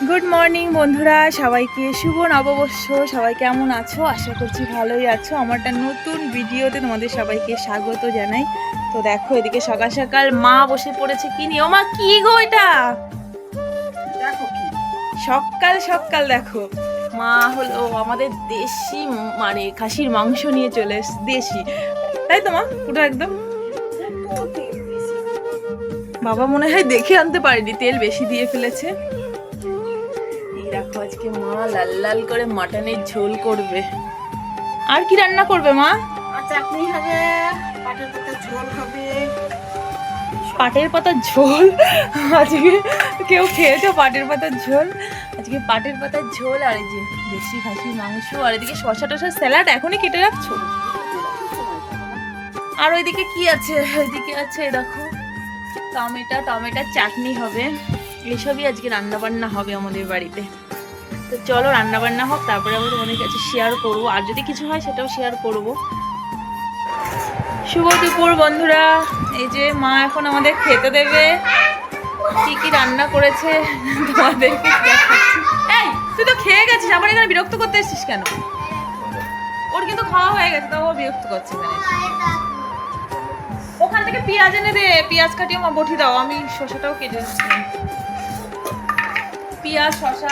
Good morning বন্ধুরা, সবাইকে শুভ নববর্ষ। সবাই কেমন আছো? আশা করছি ভালোই আছো। আমার একটা নতুন ভিডিওতে তোমাদের সবাইকে স্বাগত জানাই। তো দেখো এদিকে সকাল সকাল মা বসে পড়েছে কি নিয়ে। ও মা, কি গো এটা? দেখো কি সকাল সকাল দেখো মা হলো আমাদের দেশি মানে খাসির মাংস নিয়ে চলে দেশি, তাই তো মা? পুরো একদম বাবা মনে হয় দেখে আনতে পারেনি, তেল বেশি দিয়ে ফেলেছে। এই দেখো আজকে মা লাল লাল করে মাটনের ঝোল করবে। আর কি রান্না করবে মা? আর চাটনি হবে, পাটের পাতার ঝোল হবে। পাটের পাতার ঝোল? আজকে কেউ খেয়েছো পাটের পাতার ঝোল? আজকে পাটের পাতার ঝোল আর এই যে দেশি খাসির মাংস, আর এদিকে শসা টসার স্যালাড এখনই কেটে রাখছো? আর ওইদিকে কি আছে? ওইদিকে আছে দেখো টমেটোর চাটনি হবে। এইসবই আজকে রান্না বান্না হবে আমাদের বাড়িতে। তো চলো রান্না বান্না হোক, তারপরে আমি তোমাদের কাছে শেয়ার করবো, আর যদি কিছু হয় সেটাও শেয়ার করবো। শুভ দুপুর বন্ধুরা, এই যে মা এখন আমাদের খেতে দেবে। কি কি রান্না করেছে তোমাদেরকে দেখাচ্ছি। এই তুই তো খেয়ে গেছিস, আবার এখানে বিরক্ত করতে এসেছিস কেন? ওর কিন্তু খাওয়া হয়ে গেছে, তাও বিরক্ত করছে এখানে। ওখান থেকে পেঁয়াজ এনে দে, পেঁয়াজ কাটিয়ে মা বটি দাও, আমি শসাটাও কেটে দিচ্ছি। পেঁয়াজ শসা।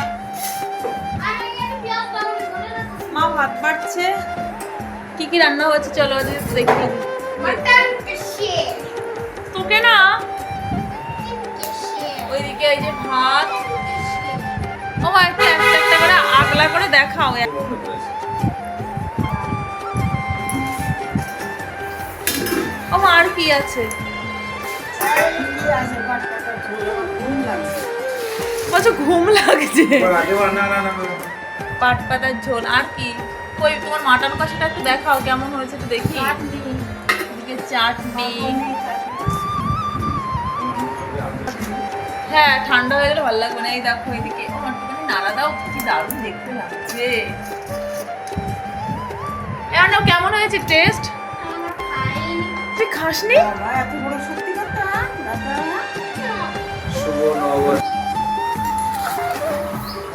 মা ভাত বাড়ছে। কি কি রান্না হচ্ছে চলো দেখি। তোকে না ওইদিকে এই যে ভাত। ও মা একটু একটা একটা করে আগলা করে দেখাও। ও মা আর কি আছে? বলছো ঘুম লাগছে? পাট পাতার ঝোল আর কি? কই তোমার মাটন কষাটা একটু দেখাও কেমন হয়েছে একটু দেখি। এদিকে চাটনি। হ্যাঁ ঠান্ডা হয়ে গেলে ভালো লাগবে না। এই দেখো এদিকে আমার একটুখানি নাড়া দাও, কি দারুণ দেখতে লাগছে। এমন কেমন হয়েছে টেস্ট? তুই খাসনি? এত বড় সত্যি কথা দাদা।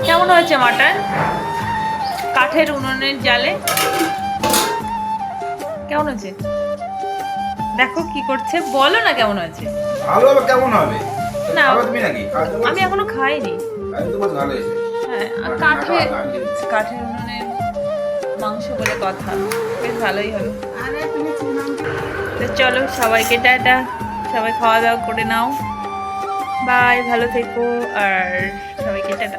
কেমন হয়েছে মাটন? কাঠের উনুনের জালে কেমন হয়েছে? দেখো কি করছে, বলো না কেমন হয়েছে? ভালো হবে, কেমন হবে না তুমি নাকি আমি এখনো খাইনি। ভালো হয়েছে। হ্যাঁ আর কাঠের উনুনের মাংস বলে কথা, বেশ ভালোই হবে। আরে তুমি চিনাম। তো চলো সবাইকে টাটা, সবাই খাওয়া দাওয়া করে নাও। বাই, ভালো থেকো, আর সবাইকে টাটা।